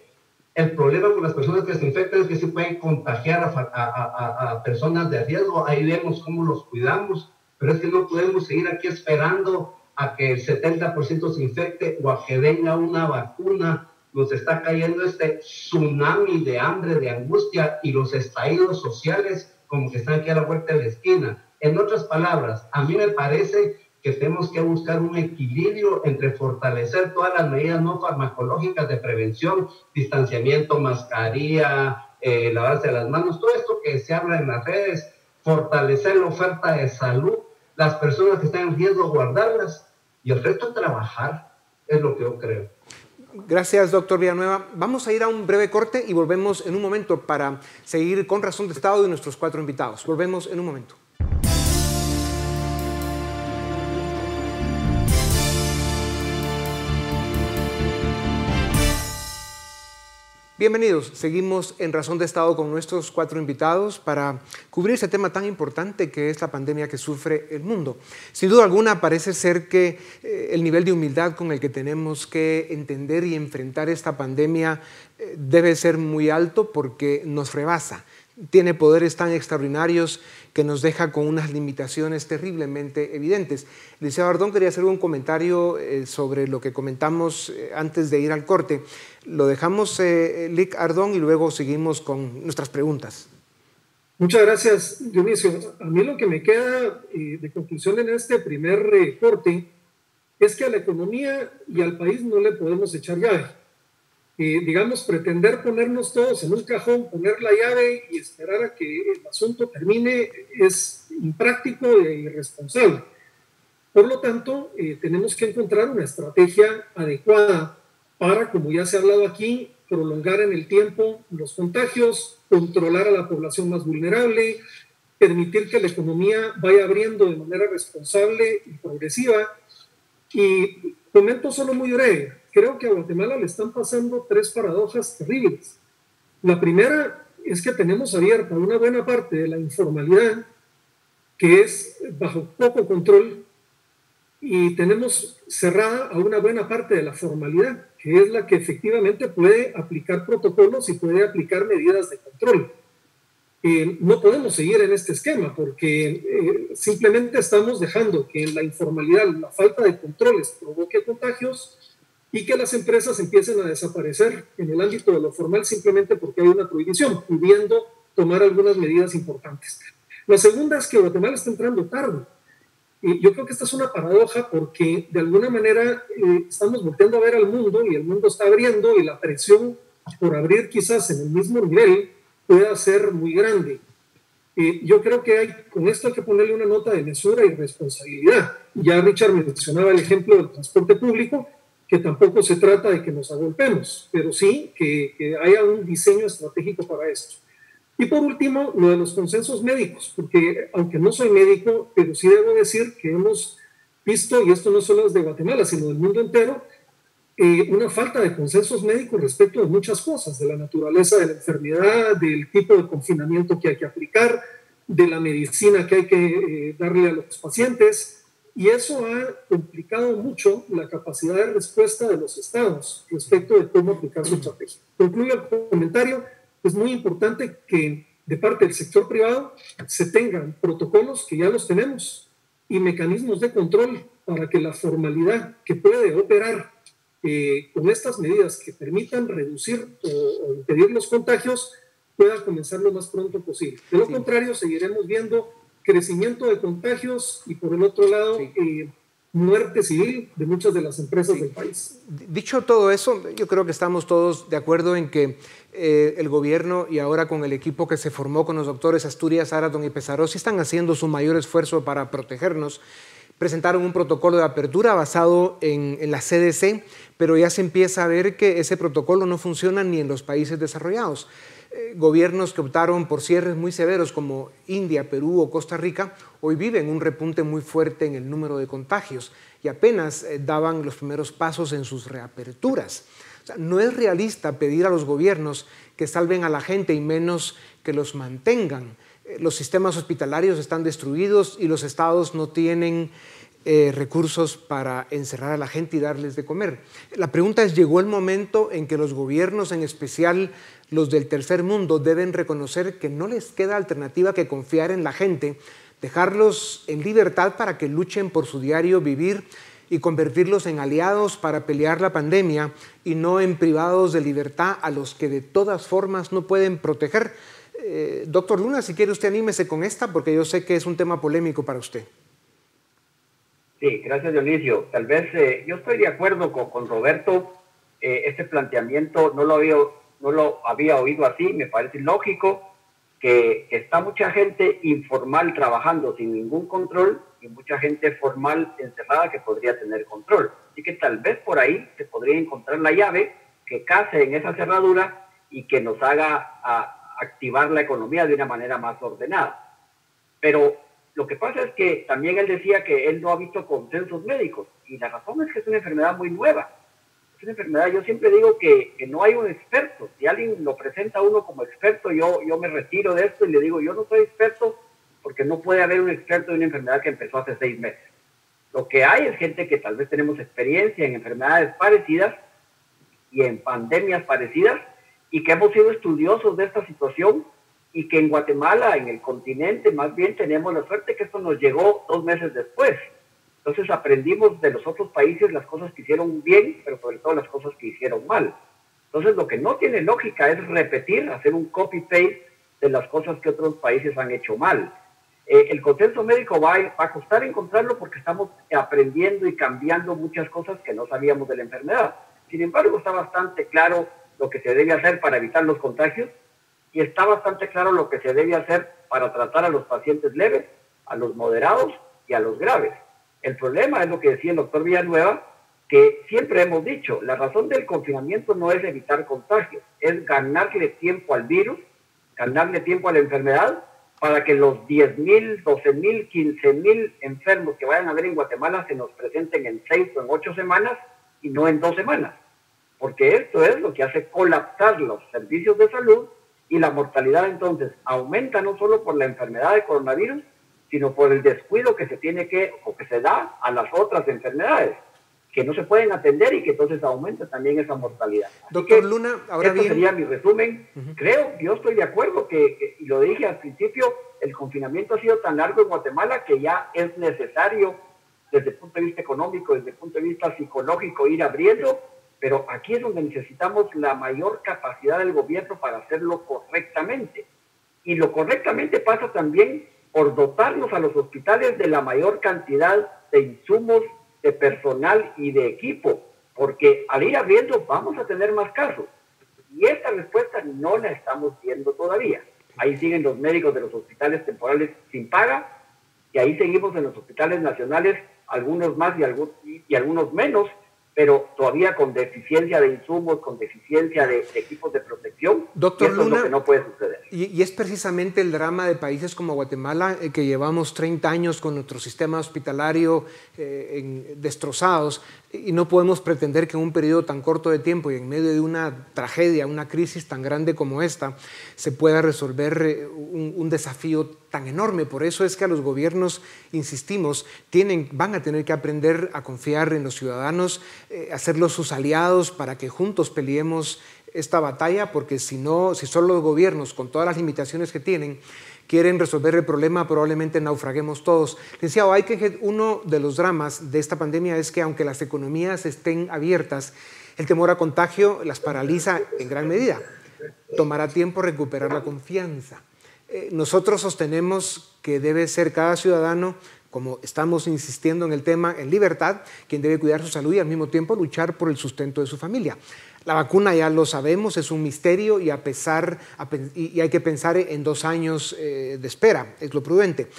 El problema con las personas que se infectan es que se pueden contagiar a personas de riesgo, ahí vemos cómo los cuidamos, pero es que no podemos seguir aquí esperando a que el 70% se infecte o a que venga una vacuna. Nos está cayendo este tsunami de hambre, de angustia, y los estallidos sociales como que están aquí a la vuelta de la esquina. En otras palabras, a mí me parece que tenemos que buscar un equilibrio entre fortalecer todas las medidas no farmacológicas de prevención, distanciamiento, mascarilla, lavarse las manos, todo esto que se habla en las redes, fortalecer la oferta de salud, las personas que están en riesgo, guardarlas, y el resto trabajar, es lo que yo creo.
Gracias, doctor Villanueva. Vamos a ir a un breve corte y volvemos en un momento para seguir con Razón de Estado de nuestros 4 invitados. Volvemos en un momento. Bienvenidos, seguimos en Razón de Estado con nuestros 4 invitados para cubrir ese tema tan importante que es la pandemia que sufre el mundo. Sin duda alguna parece ser que el nivel de humildad con el que tenemos que entender y enfrentar esta pandemia debe ser muy alto porque nos rebasa. Tiene poderes tan extraordinarios que nos deja con unas limitaciones terriblemente evidentes. Licenciado Ardón, quería hacer un comentario sobre lo que comentamos antes de ir al corte. Lo dejamos, Lic Ardón, y luego seguimos con nuestras preguntas.
Muchas gracias, Dionisio. A mí lo que me queda de conclusión en este primer corte es que a la economía y al país no le podemos echar llave. Digamos, pretender ponernos todos en un cajón, poner la llave y esperar a que el asunto termine es impráctico e irresponsable. Por lo tanto, tenemos que encontrar una estrategia adecuada para, como ya se ha hablado aquí, prolongar en el tiempo los contagios, controlar a la población más vulnerable, permitir que la economía vaya abriendo de manera responsable y progresiva. Y comento solo muy breve. Creo que a Guatemala le están pasando 3 paradojas terribles. La primera es que tenemos abierta una buena parte de la informalidad, que es bajo poco control, y tenemos cerrada a una buena parte de la formalidad, que es la que efectivamente puede aplicar protocolos y puede aplicar medidas de control. No podemos seguir en este esquema porque simplemente estamos dejando que en la informalidad la falta de controles provoque contagios y que las empresas empiecen a desaparecer en el ámbito de lo formal simplemente porque hay una prohibición, pudiendo tomar algunas medidas importantes. La segunda es que Guatemala está entrando tarde. Yo creo que esta es una paradoja porque de alguna manera estamos volteando a ver al mundo y el mundo está abriendo y la presión por abrir quizás en el mismo nivel pueda ser muy grande. Yo creo que con esto hay que ponerle una nota de mesura y responsabilidad. Ya Richard mencionaba el ejemplo del transporte público, que tampoco se trata de que nos agolpemos, pero sí que haya un diseño estratégico para esto. Y por último, lo de los consensos médicos, porque aunque no soy médico, pero sí debo decir que hemos visto, y esto no solo es de Guatemala, sino del mundo entero, una falta de consensos médicos respecto de muchas cosas, de la naturaleza de la enfermedad, del tipo de confinamiento que hay que aplicar, de la medicina que hay que darle a los pacientes, y eso ha complicado mucho la capacidad de respuesta de los estados respecto de cómo aplicar su estrategia. Concluyo el comentario. Es muy importante que de parte del sector privado se tengan protocolos, que ya los tenemos, y mecanismos de control para que la formalidad que puede operar con estas medidas que permitan reducir o impedir los contagios pueda comenzar lo más pronto posible. De lo contrario, seguiremos viendo crecimiento de contagios y, por el otro lado, muerte civil de muchas de las empresas del país.
Dicho todo eso, yo creo que estamos todos de acuerdo en que el gobierno, y ahora con el equipo que se formó con los doctores Asturias, Araton y Pesarosi, están haciendo su mayor esfuerzo para protegernos. Presentaron un protocolo de apertura basado en la CDC, pero ya se empieza a ver que ese protocolo no funciona ni en los países desarrollados. Gobiernos que optaron por cierres muy severos como India, Perú o Costa Rica, hoy viven un repunte muy fuerte en el número de contagios y apenas daban los primeros pasos en sus reaperturas. O sea, no es realista pedir a los gobiernos que salven a la gente y menos que los mantengan. Los sistemas hospitalarios están destruidos y los estados no tienen recursos para encerrar a la gente y darles de comer. La pregunta es, ¿llegó el momento en que los gobiernos, en especial los del tercer mundo, deben reconocer que no les queda alternativa que confiar en la gente, dejarlos en libertad para que luchen por su diario vivir y convertirlos en aliados para pelear la pandemia y no en privados de libertad a los que de todas formas no pueden proteger? Doctor Luna, si quiere usted anímese con esta, porque yo sé que es un tema polémico para usted.
Sí, gracias Dionisio. Tal vez yo estoy de acuerdo con Roberto. Este planteamiento no lo había oído así. Me parece lógico que está mucha gente informal trabajando sin ningún control y mucha gente formal encerrada que podría tener control. Así que tal vez por ahí se podría encontrar la llave que case en esa cerradura y que nos haga activar la economía de una manera más ordenada. Pero lo que pasa es que también él decía que él no ha visto consensos médicos, y la razón es que es una enfermedad muy nueva. Es una enfermedad, yo siempre digo que no hay un experto. Si alguien lo presenta a uno como experto, yo me retiro de esto y le digo, yo no soy experto, porque no puede haber un experto de una enfermedad que empezó hace 6 meses. Lo que hay es gente que tal vez tenemos experiencia en enfermedades parecidas y en pandemias parecidas, y que hemos sido estudiosos de esta situación, y que en Guatemala, en el continente, más bien tenemos la suerte que esto nos llegó 2 meses después. Entonces aprendimos de los otros países las cosas que hicieron bien, pero sobre todo las cosas que hicieron mal. Entonces lo que no tiene lógica es repetir, hacer un copy-paste de las cosas que otros países han hecho mal. El consenso médico va a costar encontrarlo porque estamos aprendiendo y cambiando muchas cosas que no sabíamos de la enfermedad. Sin embargo, está bastante claro lo que se debe hacer para evitar los contagios, y está bastante claro lo que se debe hacer para tratar a los pacientes leves, a los moderados y a los graves. El problema es lo que decía el doctor Villanueva, que siempre hemos dicho, la razón del confinamiento no es evitar contagios, es ganarle tiempo al virus, ganarle tiempo a la enfermedad, para que los 10,000, 12,000, 15,000 enfermos que vayan a haber en Guatemala se nos presenten en 6 o en 8 semanas y no en 2 semanas. Porque esto es lo que hace colapsar los servicios de salud, y la mortalidad entonces aumenta no solo por la enfermedad de coronavirus, sino por el descuido que se tiene que se da a las otras enfermedades que no se pueden atender, y que entonces aumenta también esa mortalidad.
Doctor Luna, ahora bien,
sería mi resumen. Creo, yo estoy de acuerdo y lo dije al principio, el confinamiento ha sido tan largo en Guatemala que ya es necesario desde el punto de vista económico, desde el punto de vista psicológico, ir abriendo. Pero aquí es donde necesitamos la mayor capacidad del gobierno para hacerlo correctamente. Y lo correctamente pasa también por dotarnos a los hospitales de la mayor cantidad de insumos, de personal y de equipo. Porque al ir abriendo vamos a tener más casos. Y esta respuesta no la estamos viendo todavía. Ahí siguen los médicos de los hospitales temporales sin paga, y ahí seguimos en los hospitales nacionales, algunos más y algunos menos, pero todavía con deficiencia de insumos, con deficiencia de equipos de protección.
Doctor Luna,
es lo que no puede suceder.
Y es precisamente el drama de países como Guatemala, que llevamos 30 años con nuestro sistema hospitalario destrozados. y no podemos pretender que en un periodo tan corto de tiempo y en medio de una tragedia, una crisis tan grande como esta, se pueda resolver un desafío tan enorme. Por eso es que a los gobiernos, insistimos, van a tener que aprender a confiar en los ciudadanos, hacerlos sus aliados para que juntos peleemos esta batalla, porque si solo los gobiernos, con todas las limitaciones que tienen, quieren resolver el problema, probablemente naufraguemos todos. Licenciado, uno de los dramas de esta pandemia es que aunque las economías estén abiertas, el temor a contagio las paraliza en gran medida. Tomará tiempo recuperar la confianza. Nosotros sostenemos que debe ser cada ciudadano, como estamos insistiendo en el tema, en libertad, quien debe cuidar su salud y al mismo tiempo luchar por el sustento de su familia. La vacuna, ya lo sabemos, es un misterio y hay que pensar en 2 años de espera, es lo prudente.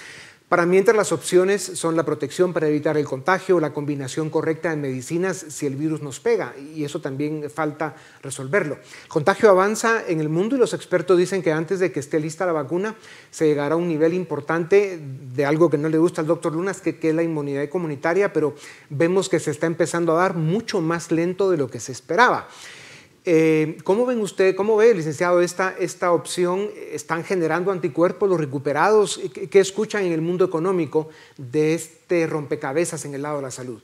Para mientras, las opciones son la protección para evitar el contagio, la combinación correcta de medicinas si el virus nos pega, y eso también falta resolverlo. El contagio avanza en el mundo y los expertos dicen que antes de que esté lista la vacuna se llegará a un nivel importante de algo que no le gusta al doctor Lunas, que es la inmunidad comunitaria, pero vemos que se está empezando a dar mucho más lento de lo que se esperaba. ¿Cómo ve, licenciado, esta opción? ¿Están generando anticuerpos los recuperados? ¿Qué escuchan en el mundo económico de este rompecabezas en el lado de la salud?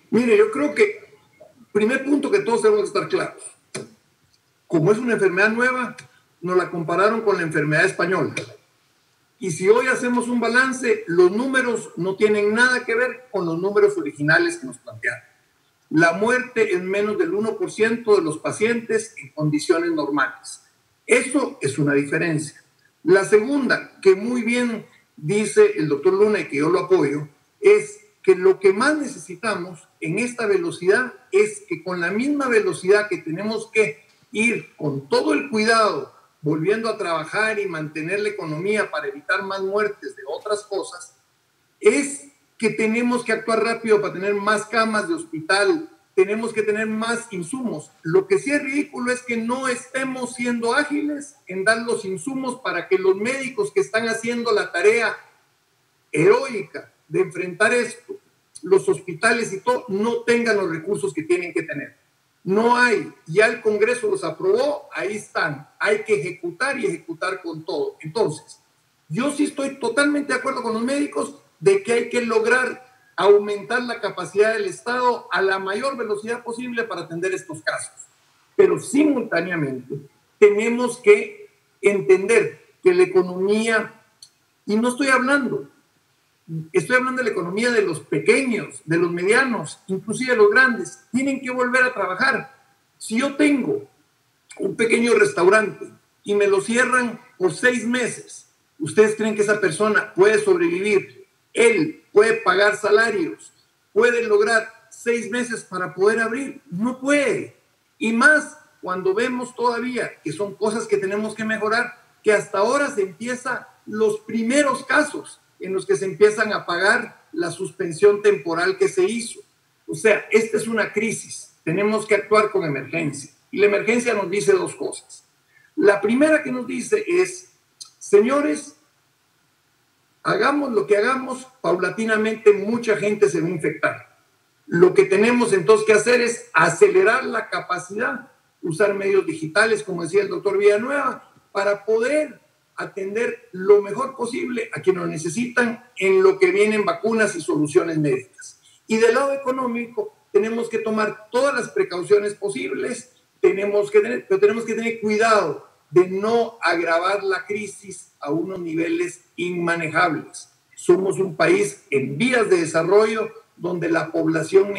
Mire, yo creo que, primer punto que todos tenemos que estar claros, como es una enfermedad nueva, nos la compararon con la enfermedad española. Y si hoy hacemos un balance, los números no tienen nada que ver con los números originales que nos plantearon. La muerte es menos del 1% de los pacientes en condiciones normales. Eso es una diferencia. La segunda, que muy bien dice el doctor Luna y que yo lo apoyo, es que lo que más necesitamos en esta velocidad es que con la misma velocidad que tenemos que ir con todo el cuidado, volviendo a trabajar y mantener la economía para evitar más muertes de otras cosas, es que tenemos que actuar rápido para tener más camas de hospital, tenemos que tener más insumos. Lo que sí es ridículo es que no estemos siendo ágiles en dar los insumos para que los médicos que están haciendo la tarea heroica de enfrentar esto, los hospitales y todo, no tengan los recursos que tienen que tener. No hay, ya el Congreso los aprobó, ahí están, hay que ejecutar y ejecutar con todo. Entonces, yo sí estoy totalmente de acuerdo con los médicos de que hay que lograr aumentar la capacidad del Estado a la mayor velocidad posible para atender estos casos. Pero simultáneamente tenemos que entender que la economía, y no estoy hablando de la economía de los pequeños, de los medianos, inclusive de los grandes, tienen que volver a trabajar. Si yo tengo un pequeño restaurante y me lo cierran por 6 meses, ¿ustedes creen que esa persona puede sobrevivir? Él puede pagar salarios, puede lograr 6 meses para poder abrir, no puede. Y más cuando vemos todavía que son cosas que tenemos que mejorar, que hasta ahora se empiezan los primeros casos en los que se empiezan a pagar la suspensión temporal que se hizo. O sea, esta es una crisis, tenemos que actuar con emergencia. Y la emergencia nos dice 2 cosas. La primera que nos dice es, señores, hagamos lo que hagamos, paulatinamente mucha gente se va a infectar. Lo que tenemos entonces que hacer es acelerar la capacidad, usar medios digitales, como decía el doctor Villanueva, para poder atender lo mejor posible a quienes lo necesitan en lo que vienen vacunas y soluciones médicas. Y del lado económico, tenemos que tomar todas las precauciones posibles, pero tenemos que tener cuidado de no agravar la crisis a unos niveles inmanejables. Somos un país en vías de desarrollo donde la población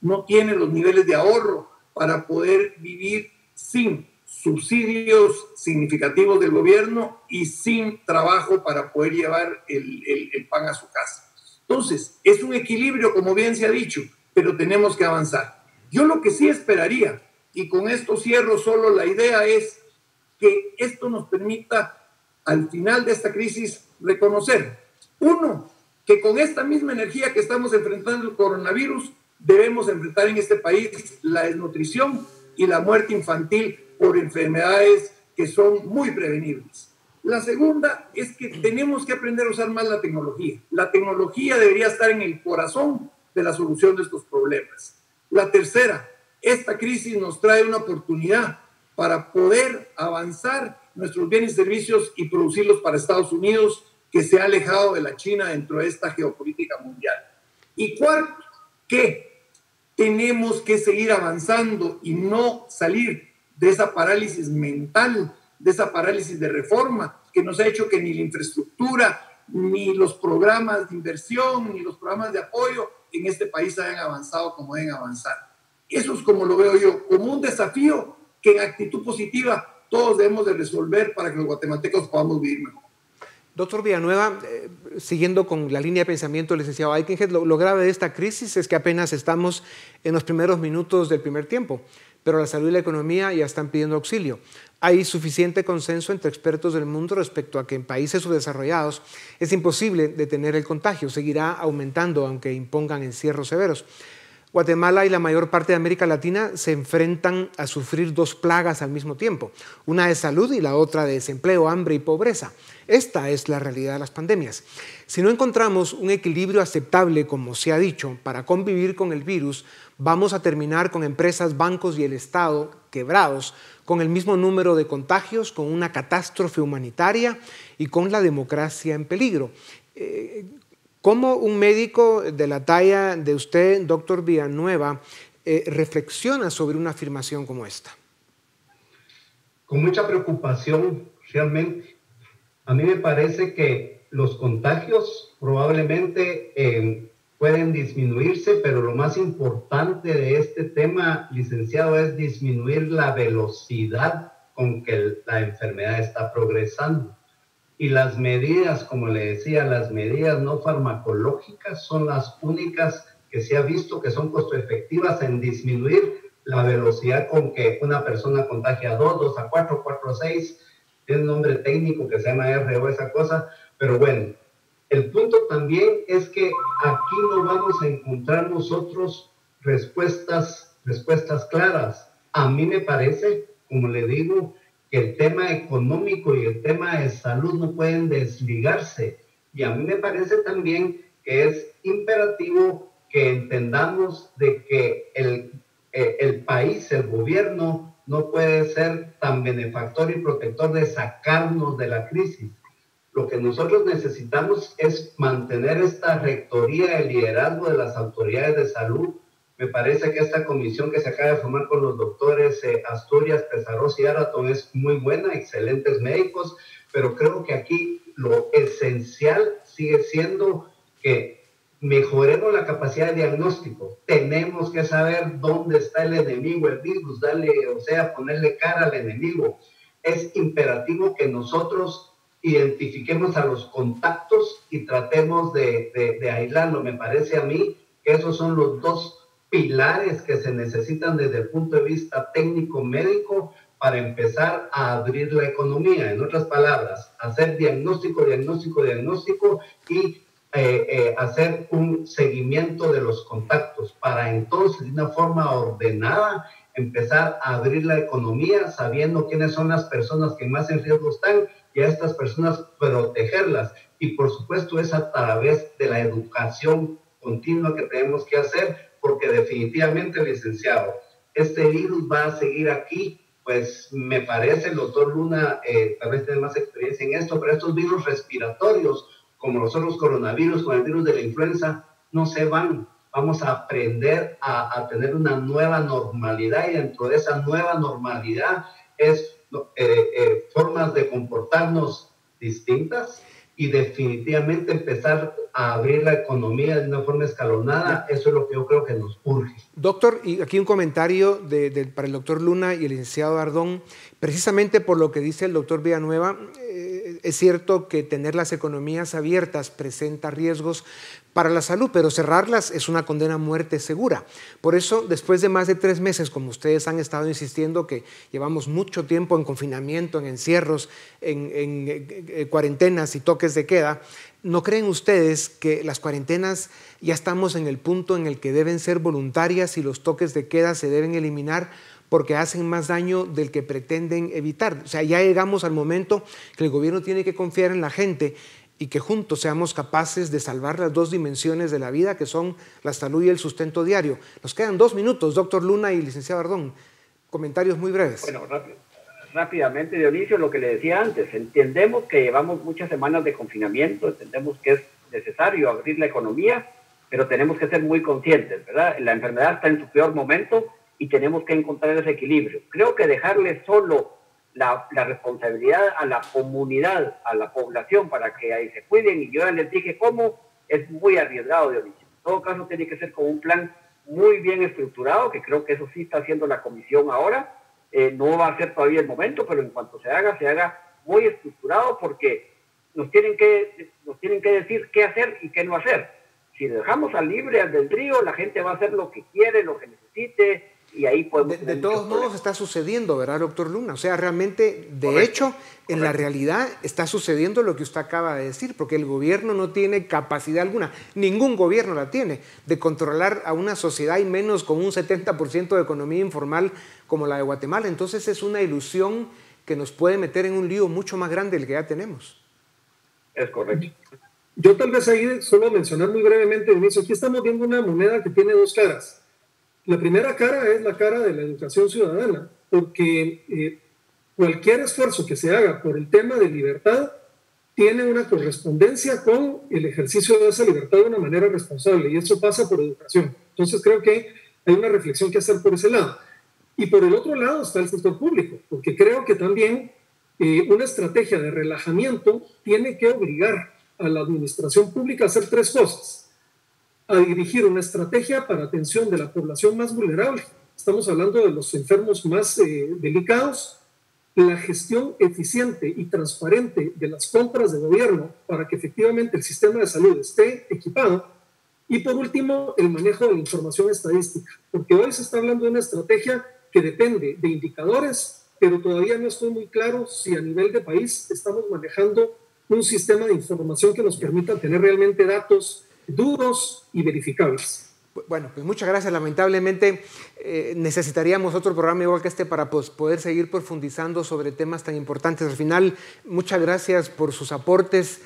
no tiene los niveles de ahorro para poder vivir sin subsidios significativos del gobierno y sin trabajo para poder llevar el pan a su casa. Entonces, es un equilibrio, como bien se ha dicho, pero tenemos que avanzar. Yo lo que sí esperaría, y con esto cierro solo, la idea es que esto nos permita, al final de esta crisis, reconocer, uno, que con esta misma energía que estamos enfrentando el coronavirus, debemos enfrentar en este país la desnutrición y la muerte infantil por enfermedades que son muy prevenibles. La segunda es que tenemos que aprender a usar más la tecnología. La tecnología debería estar en el corazón de la solución de estos problemas. La tercera, esta crisis nos trae una oportunidad para poder avanzar nuestros bienes y servicios y producirlos para Estados Unidos, que se ha alejado de la China dentro de esta geopolítica mundial. Y cuarto, que tenemos que seguir avanzando y no salir de esa parálisis mental, de esa parálisis de reforma, que nos ha hecho que ni la infraestructura, ni los programas de inversión, ni los programas de apoyo en este país hayan avanzado como deben avanzar. Eso es como lo veo yo, como un desafío que en actitud positiva todos debemos de resolver para que los guatemaltecos podamos vivir mejor.
Doctor Villanueva, siguiendo con la línea de pensamiento del licenciado Eikenhead, lo grave de esta crisis es que apenas estamos en los primeros minutos del primer tiempo, pero la salud y la economía ya están pidiendo auxilio. Hay suficiente consenso entre expertos del mundo respecto a que en países subdesarrollados es imposible detener el contagio, seguirá aumentando aunque impongan encierros severos. Guatemala y la mayor parte de América Latina se enfrentan a sufrir dos plagas al mismo tiempo, una de salud y la otra de desempleo, hambre y pobreza. Esta es la realidad de las pandemias. Si no encontramos un equilibrio aceptable, como se ha dicho, para convivir con el virus, vamos a terminar con empresas, bancos y el Estado quebrados, con el mismo número de contagios, con una catástrofe humanitaria y con la democracia en peligro. ¿Cómo un médico de la talla de usted, doctor Villanueva, reflexiona sobre una afirmación como esta?
Con mucha preocupación, realmente. A mí me parece que los contagios probablemente pueden disminuirse, pero lo más importante de este tema, licenciado, es disminuir la velocidad con que la enfermedad está progresando. Y las medidas, como le decía, las medidas no farmacológicas son las únicas que se ha visto que son costo efectivas en disminuir la velocidad con que una persona contagia a 2 a 4, 4 a 6, tiene un nombre técnico que se llama R o esa cosa, pero bueno, el punto también es que aquí no vamos a encontrar nosotros respuestas claras. A mí me parece, como le digo, que el tema económico y el tema de salud no pueden desligarse. Y a mí me parece también que es imperativo que entendamos de que el país, el gobierno, no puede ser tan benefactor y protector de sacarnos de la crisis. Lo que nosotros necesitamos es mantener esta rectoría, el liderazgo de las autoridades de salud. Me parece que esta comisión que se acaba de formar con los doctores Asturias, Pesaros y Araton es muy buena, excelentes médicos, pero creo que aquí lo esencial sigue siendo que mejoremos la capacidad de diagnóstico. Tenemos que saber dónde está el enemigo, el virus, ponerle cara al enemigo. Es imperativo que nosotros identifiquemos a los contactos y tratemos de aislarlo. Me parece a mí que esos son los dos pilares que se necesitan desde el punto de vista técnico-médico para empezar a abrir la economía. En otras palabras, hacer diagnóstico y hacer un seguimiento de los contactos para entonces, de una forma ordenada, empezar a abrir la economía sabiendo quiénes son las personas que más en riesgo están y a estas personas protegerlas. Y por supuesto es a través de la educación continua que tenemos que hacer, porque definitivamente, licenciado, este virus va a seguir aquí. Pues me parece, el doctor Luna tal vez tiene más experiencia en esto, pero estos virus respiratorios, como los otros coronavirus, con el virus de la influenza, no se van. Vamos a aprender a tener una nueva normalidad, y dentro de esa nueva normalidad es formas de comportarnos distintas y definitivamente empezar a abrir la economía de una forma escalonada. Eso es lo que yo creo que nos urge.
Doctor, y aquí un comentario para el doctor Luna y el licenciado Ardón, precisamente por lo que dice el doctor Villanueva. Es cierto que tener las economías abiertas presenta riesgos para la salud, pero cerrarlas es una condena a muerte segura. Por eso, después de más de 3 meses, como ustedes han estado insistiendo, que llevamos mucho tiempo en confinamiento, en encierros, en cuarentenas y toques de queda, ¿no creen ustedes que las cuarentenas ya estamos en el punto en el que deben ser voluntarias y los toques de queda se deben eliminar porque hacen más daño del que pretenden evitar? O sea, ya llegamos al momento que el gobierno tiene que confiar en la gente y que juntos seamos capaces de salvar las dos dimensiones de la vida, que son la salud y el sustento diario. Nos quedan 2 minutos, doctor Luna y licenciado Ardón. Comentarios muy breves.
Bueno, rápidamente, Dionisio, lo que le decía antes, entendemos que llevamos muchas semanas de confinamiento, entendemos que es necesario abrir la economía, pero tenemos que ser muy conscientes, ¿verdad? La enfermedad está en su peor momento y tenemos que encontrar ese equilibrio. Creo que dejarle solo la responsabilidad a la comunidad, a la población, para que ahí se cuiden, y yo ya les dije cómo, es muy arriesgado, Dionisio. En todo caso, tiene que ser con un plan muy bien estructurado, que creo que eso sí está haciendo la comisión ahora. No va a ser todavía el momento, pero en cuanto se haga muy estructurado, porque nos tienen que decir qué hacer y qué no hacer. Si lo dejamos al libre albedrío, la gente va a hacer lo que quiere, lo que necesite, y ahí podemos...
De todos modos está sucediendo, ¿verdad, doctor Luna? O sea, realmente, de hecho, en la realidad está sucediendo lo que usted acaba de decir, porque el gobierno no tiene capacidad alguna, ningún gobierno la tiene, de controlar a una sociedad, y menos con un 70% de economía informal como la de Guatemala. Entonces es una ilusión que nos puede meter en un lío mucho más grande del que ya tenemos.
Es correcto.
Yo tal vez ahí solo mencionar muy brevemente, Dionisio, aquí estamos viendo una moneda que tiene 2 caras. La primera cara es la cara de la educación ciudadana, porque cualquier esfuerzo que se haga por el tema de libertad tiene una correspondencia con el ejercicio de esa libertad de una manera responsable, y eso pasa por educación. Entonces creo que hay una reflexión que hacer por ese lado. Y por el otro lado está el sector público, porque creo que también una estrategia de relajamiento tiene que obligar a la administración pública a hacer 3 cosas. A dirigir una estrategia para atención de la población más vulnerable. Estamos hablando de los enfermos más delicados, la gestión eficiente y transparente de las compras de gobierno para que efectivamente el sistema de salud esté equipado, y por último, el manejo de la información estadística, porque hoy se está hablando de una estrategia que depende de indicadores, pero todavía no estoy muy claro si a nivel de país estamos manejando un sistema de información que nos permita tener realmente datos duros y verificables.
Bueno, pues muchas gracias. Lamentablemente necesitaríamos otro programa igual que este para poder seguir profundizando sobre temas tan importantes. Al final, muchas gracias por sus aportes.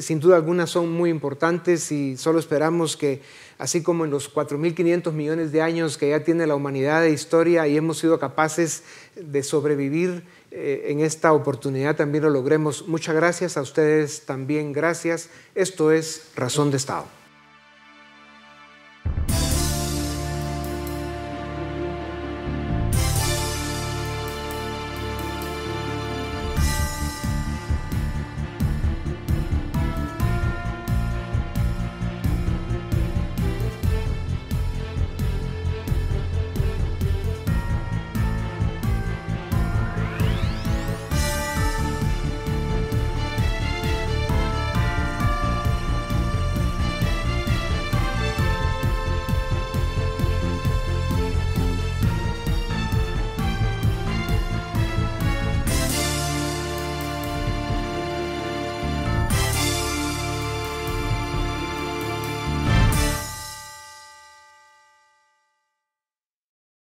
Sin duda alguna son muy importantes, y solo esperamos que, así como en los 4.500 millones de años que ya tiene la humanidad de historia y hemos sido capaces de sobrevivir, en esta oportunidad también lo logremos. Muchas gracias a ustedes también. Gracias. Esto es Razón de Estado.